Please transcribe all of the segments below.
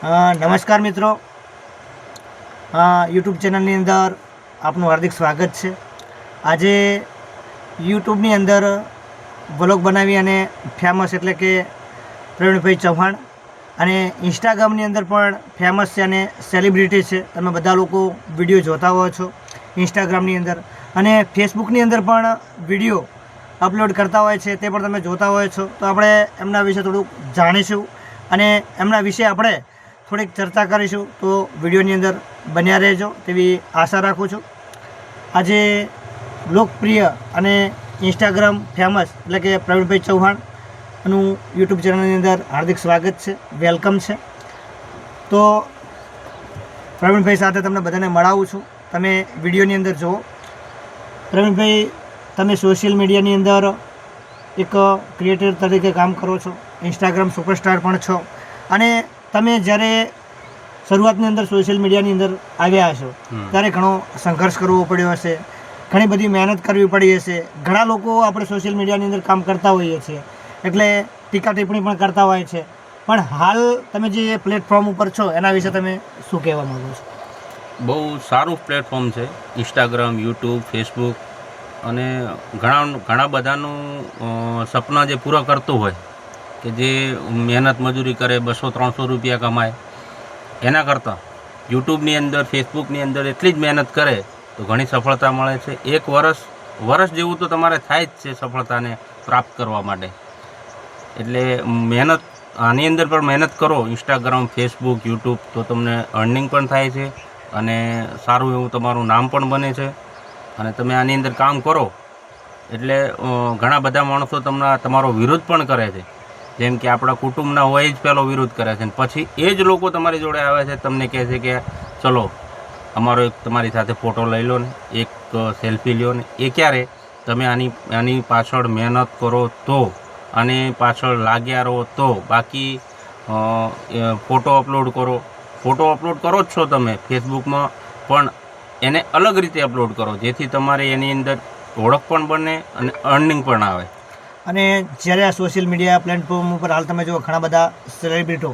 નમસ્કાર મિત્રો, યુટ્યુબ ચેનલની અંદર આપનું હાર્દિક સ્વાગત છે। આજે યુટ્યુબની અંદર વ્લોગ બનાવી અને ફેમસ એટલે કે પ્રવીણભાઈ ચૌહાણ અને ઇન્સ્ટાગ્રામની અંદર પણ ફેમસ છે અને સેલિબ્રિટી છે। તમે બધા લોકો વિડીયો જોતા હોય છો ઇન્સ્ટાગ્રામની અંદર અને ફેસબુકની અંદર પણ વિડીયો અપલોડ કરતા હોય છે, તે પણ તમે જોતા હોય છો। તો આપણે એમના વિશે થોડુંક જાણીશું અને એમના વિશે આપણે થોડીક ચર્ચા કરીશું। તો વિડીયોની અંદર બન્યા રહેજો તેવી આશા રાખું છું। આજે લોકપ્રિય અને ઇન્સ્ટાગ્રામ ફેમસ એટલે કે પ્રવીણભાઈ ચૌહાણનું યુટ્યુબ ચેનલની અંદર હાર્દિક સ્વાગત છે, વેલકમ છે। તો પ્રવીણભાઈ સાથે તમને બધાને મળાવું છું, તમે વિડીયોની અંદર જુઓ। પ્રવીણભાઈ, તમે સોશિયલ મીડિયાની અંદર એક ક્રિએટર તરીકે કામ કરો છો, ઇન્સ્ટાગ્રામ સુપરસ્ટાર પણ છો અને તમે જ્યારે શરૂઆતની અંદર સોશિયલ મીડિયાની અંદર આવ્યા હશો ત્યારે ઘણો સંઘર્ષ કરવો પડ્યો હશે, ઘણી બધી મહેનત કરવી પડી હશે। ઘણા લોકો આપણે સોશિયલ મીડિયાની અંદર કામ કરતા હોઈએ છીએ એટલે ટીકા ટિપ્પણી પણ કરતા હોય છે, પણ હાલ તમે જે પ્લેટફોર્મ ઉપર છો એના વિશે તમે શું કહેવા માગો છો? બહુ સારું પ્લેટફોર્મ છે ઇન્સ્ટાગ્રામ, યુટ્યુબ, ફેસબુક અને ઘણા બધાનું સપના જે પૂરા કરતું હોય કે જે મહેનત મજૂરી કરે 200-300 રૂપિયા કમાય એના કરતાં યુટ્યુબની અંદર, ફેસબુકની અંદર એટલી જ મહેનત કરે તો ઘણી સફળતા મળે છે। એક વર્ષ જેવું તો તમારે થાય જ છે સફળતાને પ્રાપ્ત કરવા માટે। એટલે મહેનત આની અંદર પણ મહેનત કરો, ઇન્સ્ટાગ્રામ, ફેસબુક, યુટ્યુબ, તો તમને અર્નિંગ પણ થાય છે અને સારું એવું તમારું નામ પણ બને છે અને તમે આની અંદર કામ કરો એટલે ઘણા બધા માણસો તમારો વિરોધ પણ કરે છે। જેમ કે આપણા કુટુંબના હોય જ પહેલો વિરોધ કરે છે અને પછી એ જ લોકો તમારી જોડે આવે છે, તમને કહે છે કે ચલો અમારો એક તમારી સાથે ફોટો લઈ લો ને, એક સેલ્ફી લ્યો ને। એ ક્યારે તમે આની પાછળ મહેનત કરો તો, આની પાછળ લાગ્યા રહો તો, બાકી ફોટો અપલોડ કરો જ છો તમે ફેસબુકમાં, પણ એને અલગ રીતે અપલોડ કરો જેથી તમારે એની અંદર ઓળખ પણ બને અને અર્નિંગ પણ આવે। અને જ્યારે આ સોશિયલ મીડિયા પ્લેટફોર્મ ઉપર હાલ તમે જુઓ ઘણા બધા સેલિબ્રિટીઓ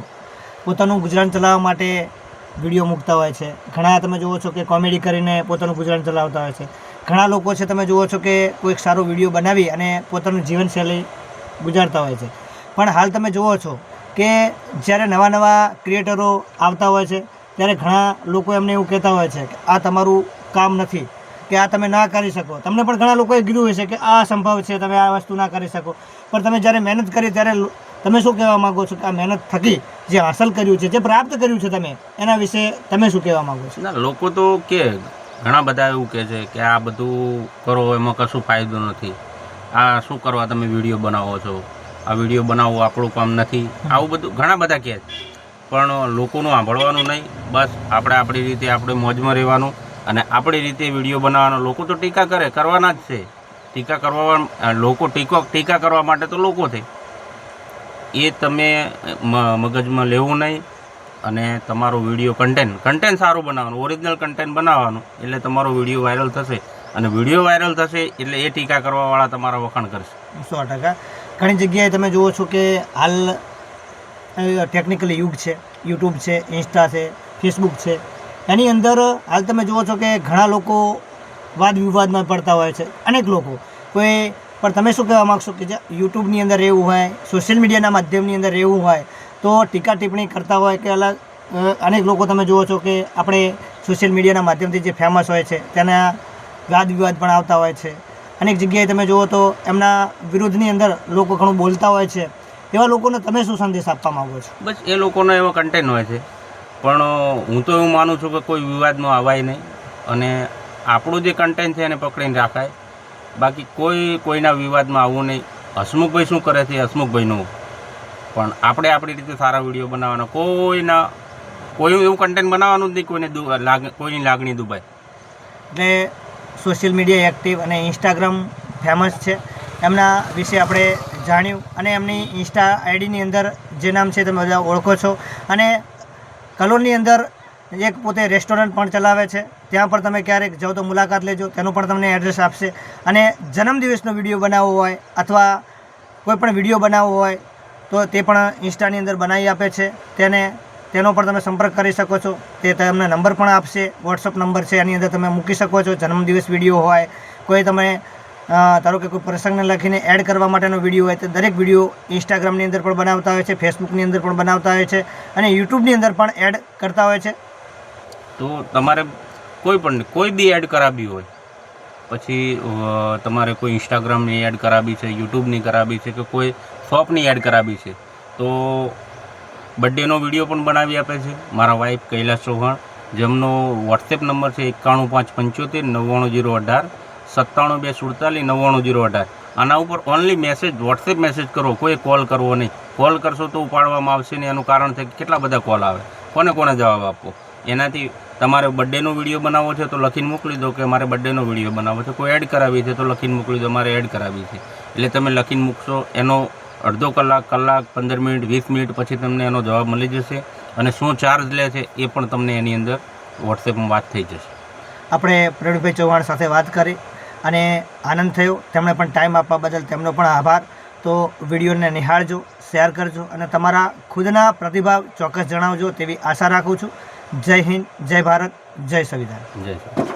પોતાનું ગુજરાન ચલાવવા માટે વિડીયો મૂકતા હોય છે, ઘણા તમે જુઓ છો કે કોમેડી કરીને પોતાનું ગુજરાન ચલાવતા હોય છે, ઘણા લોકો છે તમે જુઓ છો કે કોઈક સારો વિડીયો બનાવી અને પોતાનું જીવનશૈલી ગુજારતા હોય છે। પણ હાલ તમે જુઓ છો કે જ્યારે નવા ક્રિએટરો આવતા હોય છે ત્યારે ઘણા લોકો એમને એવું કહેતા હોય છે કે આ તમારું કામ નથી, કે આ તમે ના કરી શકો। તમને પણ ઘણા લોકોએ કીધું હશે કે આ સંભવ છે, તમે આ વસ્તુ ના કરી શકો, પણ તમે જ્યારે મહેનત કરી ત્યારે તમે શું કહેવા માગો છો કે આ મહેનત થકી જે હાંસલ કર્યું છે, જે પ્રાપ્ત કર્યું છે તમે એના વિશે તમે શું કહેવા માગો છો? ના, લોકો તો ઘણા બધા એવું કહે છે કે આ બધું કરો એમાં કશું ફાયદો નથી, આ શું કરવા તમે વિડીયો બનાવો છો, આ વિડીયો બનાવવો આપણું કામ નથી, આવું બધું ઘણા બધા કહે છે। પણ લોકોનું સાંભળવાનું નહીં, બસ આપણે આપણી રીતે આપણે મોજમાં રહેવાનું અને આપણી રીતે વિડીયો બનાવવાનો। લોકો તો ટીકા કરવાના જ છે, ટીકા કરવા માટે તો લોકો છે, એ તમે મગજમાં લેવું નહીં અને તમારો વિડીયો કન્ટેન્ટ સારું બનાવવાનું, ઓરિજિનલ કન્ટેન્ટ બનાવવાનું, એટલે તમારો વિડીયો વાયરલ થશે અને વિડીયો વાયરલ થશે એટલે એ ટીકા કરવાવાળા તમારા વખાણ કરશે। 100%। ઘણી જગ્યાએ તમે જુઓ છો કે હાલ ટેકનિકલ યુગ છે, યુટ્યુબ છે, ઇન્સ્ટા છે, ફેસબુક છે, એની અંદર હાલ તમે જુઓ છો કે ઘણા લોકો વાદ વિવાદમાં પડતા હોય છે, અનેક લોકો પણ તમે શું કહેવા માગશો કે જે યુટ્યુબની અંદર રહેવું હોય, સોશિયલ મીડિયાના માધ્યમની અંદર રહેવું હોય તો ટીકા ટિપ્પણી કરતા હોય કે અનેક લોકો તમે જુઓ છો કે આપણે સોશિયલ મીડિયાના માધ્યમથી જે ફેમસ હોય છે તેના વાદ વિવાદ પણ આવતા હોય છે, અનેક જગ્યાએ તમે જુઓ તો એમના વિરુદ્ધની અંદર લોકો ઘણું બોલતા હોય છે, એવા લોકોને તમે શું સંદેશ આપવા માગો છો? બસ એ લોકોનો એવો કન્ટેન્ટ હોય છે, પણ હું તો એવું માનું છું કે કોઈ વિવાદમાં આવાય નહીં અને આપણું જે કન્ટેન્ટ છે એને પકડીને રાખાય, બાકી કોઈના વિવાદમાં આવવું નહીં। હસમુખભાઈ શું કરે છે હસમુખભાઈનું, પણ આપણે આપણી રીતે સારા વિડીયો બનાવવાના, કોઈ એવું કન્ટેન્ટ બનાવવાનું જ નહીં કોઈની લાગણી દુભાય। એટલે સોશિયલ મીડિયા એક્ટિવ અને ઇન્સ્ટાગ્રામ ફેમસ છે, એમના વિશે આપણે જાણ્યું અને એમની ઇન્સ્ટા આઈડીની અંદર જે નામ છે તમે બધા ઓળખો છો અને કલોલની અંદર એક પોતે રેસ્ટોરન્ટ પણ ચલાવે છે, ત્યાં પણ તમે ક્યારેક જાઓ તો મુલાકાત લેજો, તેનું પણ તમને એડ્રેસ આપશે। અને જન્મદિવસનો વિડીયો બનાવવો હોય અથવા કોઈ પણ વિડીયો બનાવવો હોય તો તે પણ ઇન્સ્ટાની અંદર બનાવી આપે છે, તેને તેનો પણ તમે સંપર્ક કરી શકો છો. તે તમને નંબર પણ આપશે, વોટ્સઅપ નંબર છે, એની અંદર તમે મૂકી શકો છો. જન્મદિવસ વિડીયો હોય, કોઈ તમે ધારો કે કોઈ પ્રસંગને લખીને એડ કરવા માટેનો વિડીયો હોય, તે દરેક વિડીયો ઇન્સ્ટાગ્રામની અંદર પણ બનાવતા હોય છે, ફેસબુકની અંદર પણ બનાવતા હોય છે અને યુટ્યુબની અંદર પણ એડ કરતા હોય છે. તો તમારે કોઈ બી એડ કરાવવી હોય, પછી તમારે કોઈ ઇન્સ્ટાગ્રામની એડ કરાવવી છે, યુટ્યુબની કરાવવી છે કે કોઈ શોપની એડ કરાવવી છે, તો બર્થડેનો વિડીયો પણ બનાવી આપે છે મારા વાઈફ કૈલાસ ચૌહાણ, જેમનો વોટ્સએપ નંબર છે 91 575 99018 97 247 99018. આના ઉપર ઓનલી મેસેજ, વોટ્સએપ મેસેજ કરો, કોઈ કોલ કરવો નહીં. કોલ કરશો તો ઉપાડવામાં આવશે નહીં. એનું કારણ છે કે કેટલા બધા કોલ આવે, કોને જવાબ આપવો. એનાથી તમારે બર્થડેનો વિડીયો બનાવવો છે તો લખીને મોકલી દો કે મારે બર્થડેનો વિડીયો બનાવવો છે. કોઈ એડ કરાવી છે તો લખીને મોકલી દો મારે એડ કરાવી છે. એટલે તમે લખીને મૂકશો, એનો અડધો કલાક, 15 મિનિટ, 20 મિનિટ પછી તમને એનો જવાબ મળી જશે અને શું ચાર્જ લે છે એ પણ તમને એની અંદર વોટ્સએપમાં વાત થઈ જશે. આપણે પ્રવીણભાઈ ચૌહાણ સાથે વાત કરી અને આનંદ થયો. તેમણે પણ ટાઈમ આપવા બદલ તેમનો પણ આભાર. તો વિડીયોને નિહાળજો, શેર કરજો અને તમારા ખુદના પ્રતિભાવ ચોક્કસ જણાવજો તેવી આશા રાખું છું. જય હિન્દ, જય ભારત, જય સંવિધાન. જય શ્રી